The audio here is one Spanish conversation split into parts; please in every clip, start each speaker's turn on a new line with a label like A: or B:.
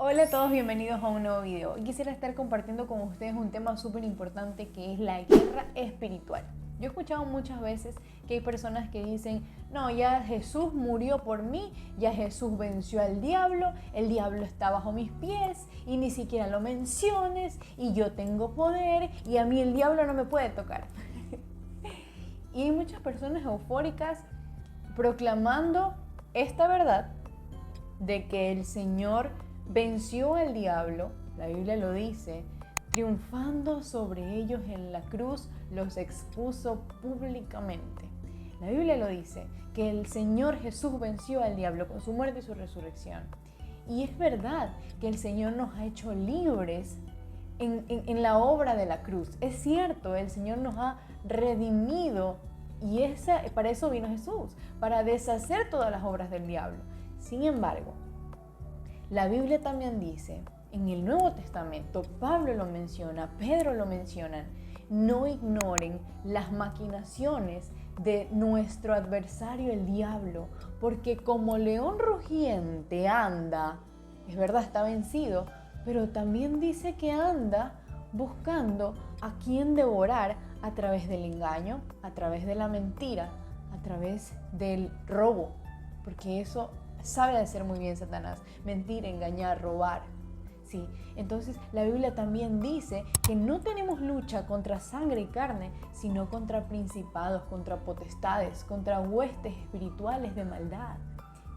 A: Hola a todos, bienvenidos a un nuevo video. Hoy quisiera estar compartiendo con ustedes un tema súper importante que es la guerra espiritual. Yo he escuchado muchas veces que hay personas que dicen, no, ya Jesús murió por mí, ya Jesús venció al diablo, el diablo está bajo mis pies y ni siquiera lo menciones y yo tengo poder y a mí el diablo no me puede tocar. Y hay muchas personas eufóricas proclamando esta verdad de que el Señor venció al diablo, la Biblia lo dice, triunfando sobre ellos en la cruz, los expuso públicamente. La Biblia lo dice, que el Señor Jesús venció al diablo con su muerte y su resurrección. Y es verdad que el Señor nos ha hecho libres en la obra de la cruz. Es cierto, el Señor nos ha redimido y para eso vino Jesús, para deshacer todas las obras del diablo. Sin embargo, la Biblia también dice, en el Nuevo Testamento, Pablo lo menciona, Pedro lo mencionan, no ignoren las maquinaciones de nuestro adversario el diablo, porque como león rugiente anda, es verdad, está vencido, pero también dice que anda buscando a quien devorar a través del engaño, a través de la mentira, a través del robo, porque eso sabe hacer muy bien Satanás, mentir, engañar, robar. Sí. Entonces la Biblia también dice que no tenemos lucha contra sangre y carne, sino contra principados, contra potestades, contra huestes espirituales de maldad.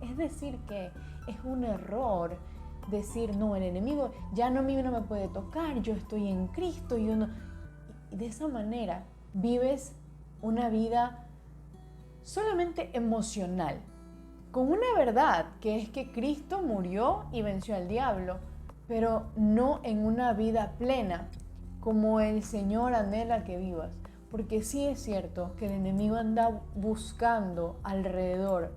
A: Es decir que es un error decir, no, el enemigo ya no, a mí no me puede tocar, yo estoy en Cristo, yo no. Y de esa manera vives una vida solamente emocional, con una verdad que es que Cristo murió y venció al diablo, pero no en una vida plena como el Señor anhela que vivas. Porque sí es cierto que el enemigo anda buscando alrededor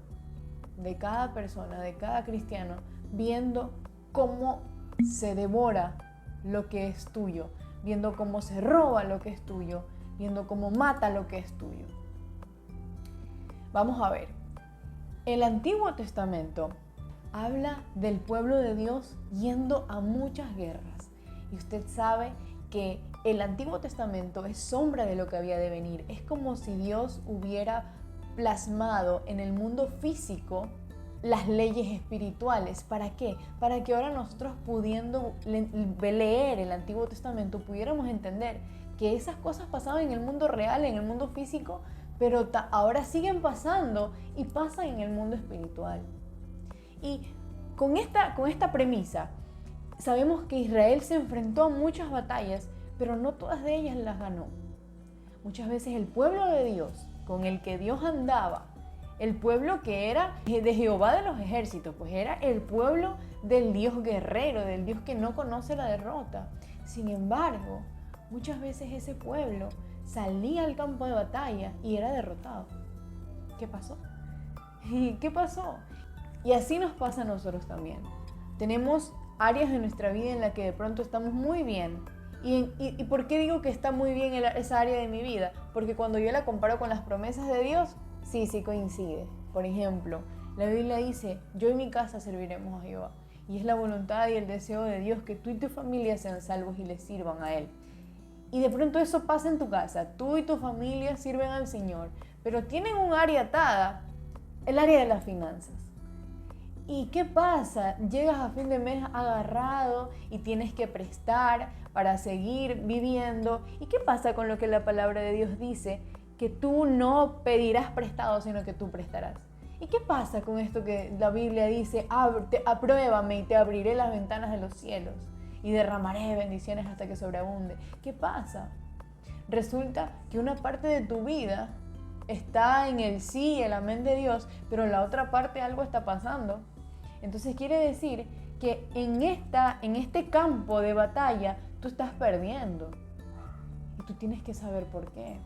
A: de cada persona, de cada cristiano, viendo cómo se devora lo que es tuyo, viendo cómo se roba lo que es tuyo, viendo cómo mata lo que es tuyo. Vamos a ver. El Antiguo Testamento habla del pueblo de Dios yendo a muchas guerras. Y usted sabe que el Antiguo Testamento es sombra de lo que había de venir. Es como si Dios hubiera plasmado en el mundo físico las leyes espirituales. ¿Para qué? Para que ahora nosotros, pudiendo leer el Antiguo Testamento, pudiéramos entender que esas cosas pasaban en el mundo real, en el mundo físico, pero ahora siguen pasando y pasan en el mundo espiritual. Y con esta premisa, sabemos que Israel se enfrentó a muchas batallas, pero no todas de ellas las ganó. Muchas veces el pueblo de Dios, con el que Dios andaba, el pueblo que era de Jehová de los ejércitos, pues era el pueblo del Dios guerrero, del Dios que no conoce la derrota. Sin embargo, muchas veces ese pueblo salía al campo de batalla y era derrotado. ¿Qué pasó? ¿Qué pasó? Y así nos pasa a nosotros también. Tenemos áreas de nuestra vida en las que de pronto estamos muy bien. ¿Y por qué digo que está muy bien esa área de mi vida? Porque cuando yo la comparo con las promesas de Dios, sí coincide. Por ejemplo, la Biblia dice, yo y mi casa serviremos a Jehová. Y es la voluntad y el deseo de Dios que tú y tu familia sean salvos y le sirvan a Él. Y de pronto eso pasa en tu casa, tú y tu familia sirven al Señor, pero tienen un área atada, el área de las finanzas. ¿Y qué pasa? Llegas a fin de mes agarrado y tienes que prestar para seguir viviendo. ¿Y qué pasa con lo que la palabra de Dios dice? Que tú no pedirás prestado, sino que tú prestarás. ¿Y qué pasa con esto que la Biblia dice? Apruébame y te abriré las ventanas de los cielos y derramaré bendiciones hasta que sobreabunde. ¿Qué pasa? Resulta que una parte de tu vida está en el sí, el amén de Dios, pero en la otra parte algo está pasando. Entonces quiere decir que en este campo de batalla tú estás perdiendo. Y tú tienes que saber por qué.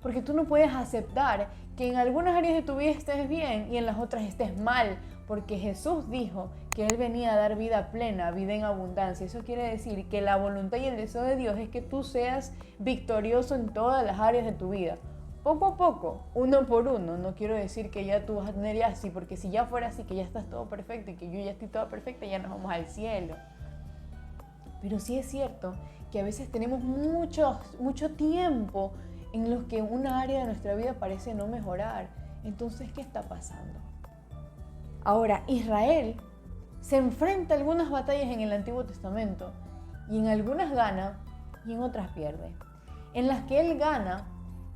A: Porque tú no puedes aceptar que en algunas áreas de tu vida estés bien y en las otras estés mal, porque Jesús dijo que Él venía a dar vida plena, vida en abundancia. Eso quiere decir que la voluntad y el deseo de Dios es que tú seas victorioso en todas las áreas de tu vida. poco a poco, uno por uno. No quiero decir que ya tú vas a tener ya así, porque si ya fuera así, que ya estás todo perfecto y que yo ya estoy toda perfecta, ya nos vamos al cielo. Pero sí es cierto que a veces tenemos mucho tiempo en los que una área de nuestra vida parece no mejorar. Entonces, ¿qué está pasando? Ahora, Israel se enfrenta a algunas batallas en el Antiguo Testamento y en algunas gana y en otras pierde. En las que él gana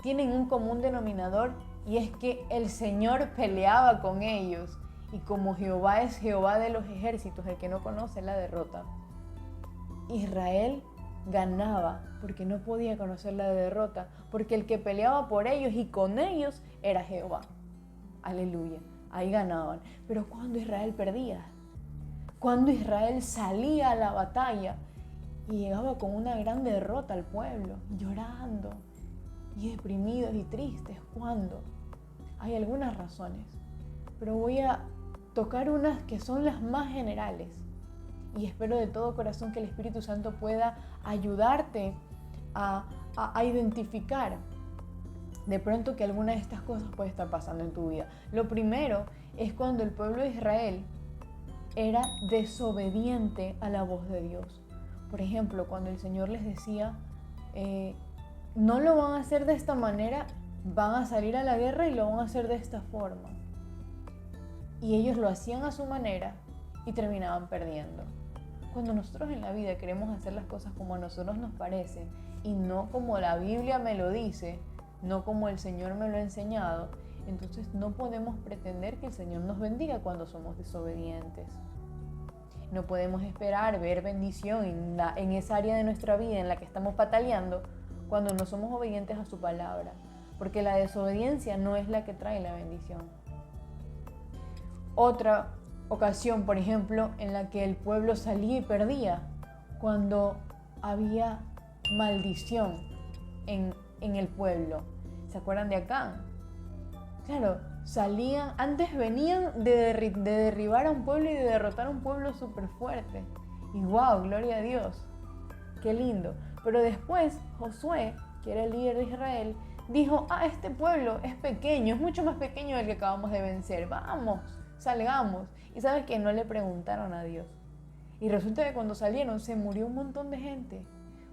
A: tienen un común denominador y es que el Señor peleaba con ellos y como Jehová es Jehová de los ejércitos, el que no conoce la derrota, Israel ganaba porque no podía conocer la derrota, porque el que peleaba por ellos y con ellos era Jehová. Aleluya, ahí ganaban. Pero cuando Israel perdía, cuando Israel salía a la batalla y llegaba con una gran derrota al pueblo, llorando y deprimidos y tristes, ¿cuándo? Hay algunas razones, pero voy a tocar unas que son las más generales. Y espero de todo corazón que el Espíritu Santo pueda ayudarte a identificar de pronto que alguna de estas cosas puede estar pasando en tu vida. Lo primero es cuando el pueblo de Israel era desobediente a la voz de Dios. Por ejemplo, cuando el Señor les decía, no lo van a hacer de esta manera, van a salir a la guerra y lo van a hacer de esta forma. Y ellos lo hacían a su manera y terminaban perdiendo. Cuando nosotros en la vida queremos hacer las cosas como a nosotros nos parece y no como la Biblia me lo dice, no como el Señor me lo ha enseñado, entonces no podemos pretender que el Señor nos bendiga cuando somos desobedientes. No podemos esperar ver bendición en esa área de nuestra vida en la que estamos pataleando cuando no somos obedientes a su palabra, porque la desobediencia no es la que trae la bendición. Otra ocasión, por ejemplo, en la que el pueblo salía y perdía, cuando había maldición en el pueblo. ¿Se acuerdan de Acán? Claro, antes venían de derribar a un pueblo y de derrotar a un pueblo súper fuerte. Y wow, gloria a Dios, qué lindo. Pero después Josué, que era el líder de Israel, dijo, este pueblo es pequeño, es mucho más pequeño del que acabamos de vencer, vamos, salgamos. Y sabes que no le preguntaron a Dios. Y resulta que cuando salieron se murió un montón de gente.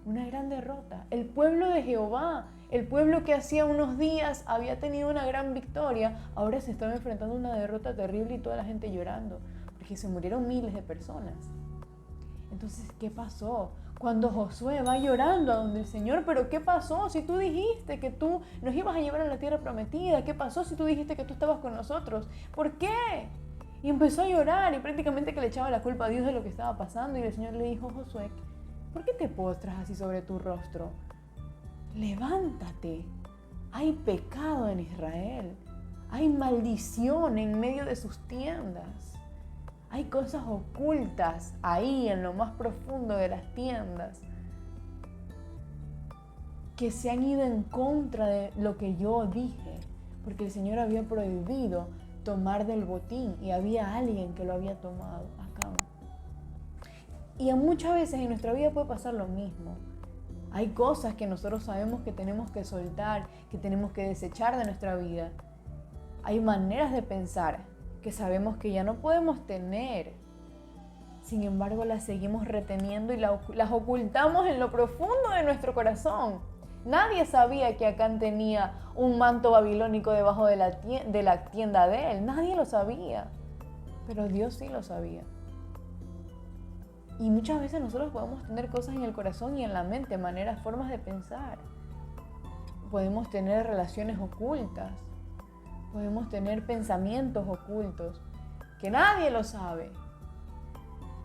A: Una gran derrota. El pueblo de Jehová, el pueblo que hacía unos días había tenido una gran victoria, ahora se estaba enfrentando a una derrota terrible y toda la gente llorando, porque se murieron miles de personas. Entonces, ¿qué pasó? Cuando Josué va llorando a donde el Señor, ¿pero qué pasó? Si tú dijiste que tú nos ibas a llevar a la tierra prometida, ¿qué pasó si tú dijiste que tú estabas con nosotros? ¿Por qué? Y empezó a llorar y prácticamente que le echaba la culpa a Dios de lo que estaba pasando. Y el Señor le dijo, Josué, ¿por qué te postras así sobre tu rostro? Levántate. Hay pecado en Israel. Hay maldición en medio de sus tiendas. Hay cosas ocultas ahí en lo más profundo de las tiendas que se han ido en contra de lo que yo dije, porque el Señor había prohibido tomar del botín y había alguien que lo había tomado acá. Y muchas veces en nuestra vida puede pasar lo mismo. Hay cosas que nosotros sabemos que tenemos que soltar, que tenemos que desechar de nuestra vida. Hay maneras de pensar que sabemos que ya no podemos tener. Sin embargo, las seguimos reteniendo y las ocultamos en lo profundo de nuestro corazón. Nadie sabía que Acán tenía un manto babilónico debajo de la tienda de él. Nadie lo sabía. Pero Dios sí lo sabía. Y muchas veces nosotros podemos tener cosas en el corazón y en la mente, maneras, formas de pensar. Podemos tener relaciones ocultas. Podemos tener pensamientos ocultos que nadie lo sabe.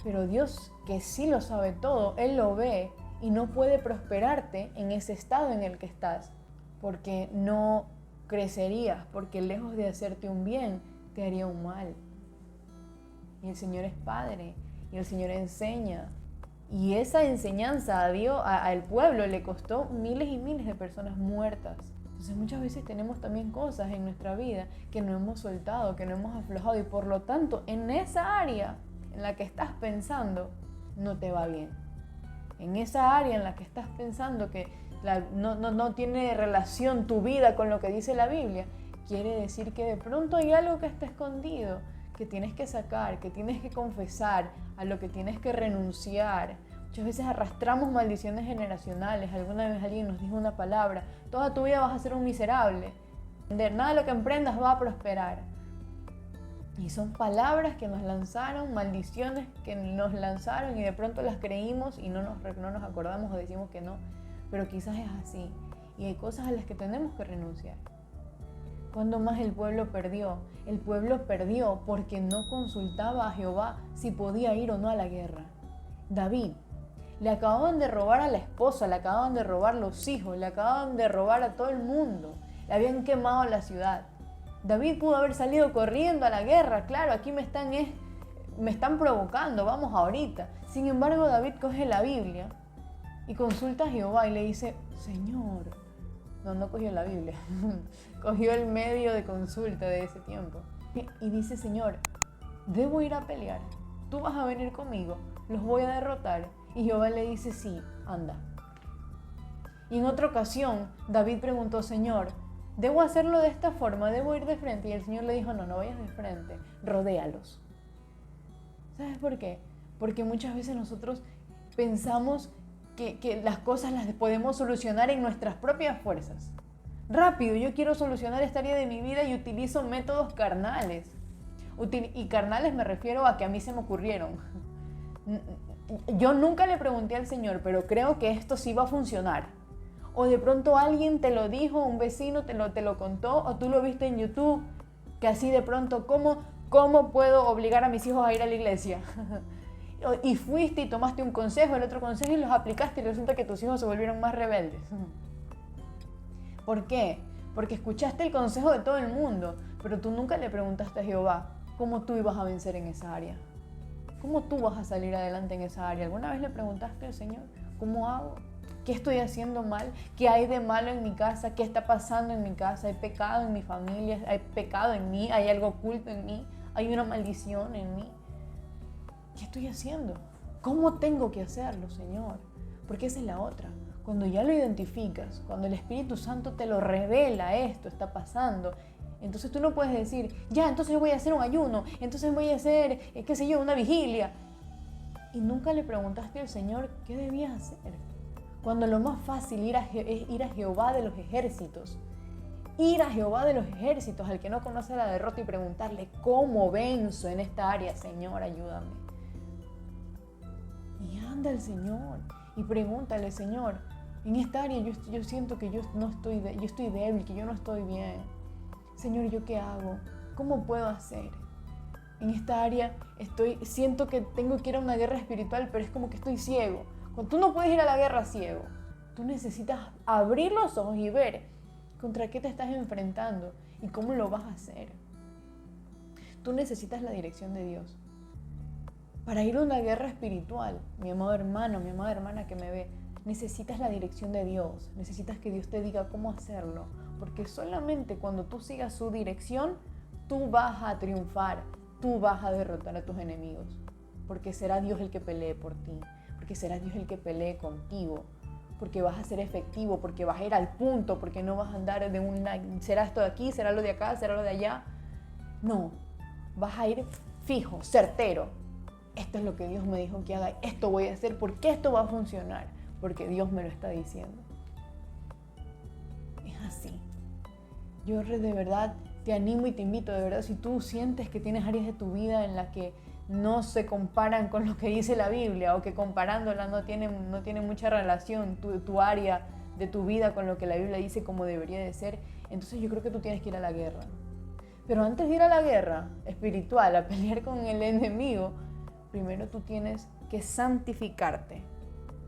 A: Pero Dios, que sí lo sabe todo, Él lo ve y no puede prosperarte en ese estado en el que estás, porque no crecerías, porque lejos de hacerte un bien, te haría un mal. Y el Señor es Padre, y el Señor enseña. Y esa enseñanza al pueblo le costó miles y miles de personas muertas. Entonces muchas veces tenemos también cosas en nuestra vida que no hemos soltado, que no hemos aflojado, y por lo tanto en esa área en la que estás pensando no te va bien. En esa área en la que estás pensando que no tiene relación tu vida con lo que dice la Biblia, quiere decir que de pronto hay algo que está escondido, que tienes que sacar, que tienes que confesar, a lo que tienes que renunciar. Muchas veces arrastramos maldiciones generacionales. Alguna vez alguien nos dijo una palabra: toda tu vida vas a ser un miserable, nada de lo que emprendas va a prosperar. Y son palabras que nos lanzaron, maldiciones que nos lanzaron, y de pronto las creímos y no nos acordamos o decimos que no, pero quizás es así. Y hay cosas a las que tenemos que renunciar. ¿Cuándo más el pueblo perdió? El pueblo perdió porque no consultaba a Jehová si podía ir o no a la guerra. David, le acababan de robar a la esposa, le acababan de robar los hijos, le acababan de robar a todo el mundo, le habían quemado la ciudad. David pudo haber salido corriendo a la guerra. Claro, aquí me están provocando, vamos ahorita. Sin embargo, David coge la Biblia y consulta a Jehová y le dice: Señor, no cogió la Biblia, cogió el medio de consulta de ese tiempo. Y dice: Señor, debo ir a pelear, tú vas a venir conmigo, los voy a derrotar. Y Jehová le dice: sí, anda. Y en otra ocasión, David preguntó: Señor, ¿debo hacerlo de esta forma? ¿Debo ir de frente? Y el Señor le dijo: no vayas de frente, rodéalos. ¿Sabes por qué? Porque muchas veces nosotros pensamos que las cosas las podemos solucionar en nuestras propias fuerzas. Rápido, yo quiero solucionar esta área de mi vida y utilizo métodos carnales. Y carnales me refiero a que a mí se me ocurrieron. Yo nunca le pregunté al Señor, pero creo que esto sí va a funcionar. O de pronto alguien te lo dijo, un vecino te lo contó, o tú lo viste en YouTube, que así de pronto, ¿cómo puedo obligar a mis hijos a ir a la iglesia? Y fuiste y tomaste un consejo, el otro consejo, y los aplicaste, y resulta que tus hijos se volvieron más rebeldes. ¿Por qué? Porque escuchaste el consejo de todo el mundo, pero tú nunca le preguntaste a Jehová cómo tú ibas a vencer en esa área. ¿Cómo tú vas a salir adelante en esa área? ¿Alguna vez le preguntaste al Señor: ¿cómo hago? ¿Qué estoy haciendo mal? ¿Qué hay de malo en mi casa? ¿Qué está pasando en mi casa? ¿Hay pecado en mi familia? ¿Hay pecado en mí? ¿Hay algo oculto en mí? ¿Hay una maldición en mí? ¿Qué estoy haciendo? ¿Cómo tengo que hacerlo, Señor? Porque esa es la otra. Cuando ya lo identificas, cuando el Espíritu Santo te lo revela, esto está pasando, entonces tú no puedes decir: ya, entonces yo voy a hacer un ayuno, entonces voy a hacer, qué sé yo, una vigilia. Y nunca le preguntaste al Señor qué debías hacer. Cuando lo más fácil es ir a Jehová de los ejércitos. Ir a Jehová de los ejércitos, al que no conoce la derrota, y preguntarle: ¿cómo venzo en esta área, Señor? Ayúdame. Y anda al Señor y pregúntale: Señor, en esta área yo siento que yo estoy débil, que yo no estoy bien. Señor, ¿yo qué hago? ¿Cómo puedo hacer? En esta área siento que tengo que ir a una guerra espiritual, pero es como que estoy ciego. Cuando tú no puedes ir a la guerra ciego, tú necesitas abrir los ojos y ver contra qué te estás enfrentando y cómo lo vas a hacer. Tú necesitas la dirección de Dios. Para ir a una guerra espiritual, mi amado hermano, mi amada hermana que me ve, necesitas la dirección de Dios. Necesitas que Dios te diga cómo hacerlo. Porque solamente cuando tú sigas su dirección, tú vas a triunfar. Tú vas a derrotar a tus enemigos. Porque será Dios el que pelee por ti. Porque será Dios el que pelee contigo. Porque vas a ser efectivo. Porque vas a ir al punto. Porque no vas a andar será esto de aquí, será lo de acá, será lo de allá. No. Vas a ir fijo, certero. Esto es lo que Dios me dijo que haga. Esto voy a hacer porque esto va a funcionar. Porque Dios me lo está diciendo. Es así. Yo de verdad te animo y te invito, de verdad, si tú sientes que tienes áreas de tu vida en las que no se comparan con lo que dice la Biblia, o que comparándola no tiene mucha relación tu área de tu vida con lo que la Biblia dice como debería de ser, entonces yo creo que tú tienes que ir a la guerra. Pero antes de ir a la guerra espiritual, a pelear con el enemigo, primero tú tienes que santificarte.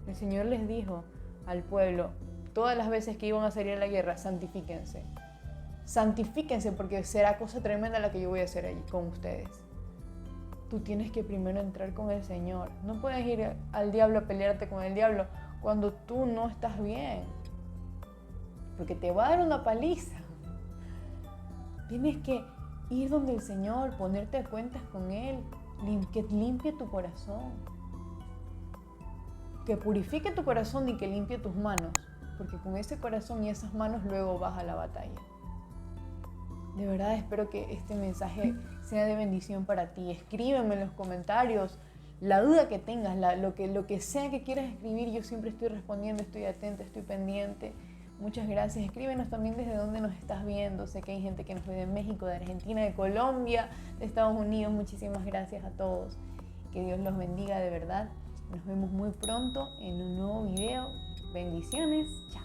A: El Señor les dijo al pueblo, todas las veces que iban a salir a la guerra: santifíquense. Santifíquense, porque será cosa tremenda la que yo voy a hacer allí con ustedes. Tú tienes que primero entrar con el Señor. No puedes ir al diablo a pelearte con el diablo cuando tú no estás bien, porque te va a dar una paliza. Tienes que ir donde el Señor, ponerte a cuentas con Él, que limpie tu corazón, que purifique tu corazón y que limpie tus manos, porque con ese corazón y esas manos luego vas a la batalla. De verdad espero que este mensaje sea de bendición para ti. Escríbeme en los comentarios la duda que tengas, lo que sea que quieras escribir. Yo siempre estoy respondiendo, estoy atenta, estoy pendiente. Muchas gracias. Escríbenos también desde dónde nos estás viendo. Sé que hay gente que nos ve de México, de Argentina, de Colombia, de Estados Unidos. Muchísimas gracias a todos. Que Dios los bendiga de verdad. Nos vemos muy pronto en un nuevo video. Bendiciones. Chao.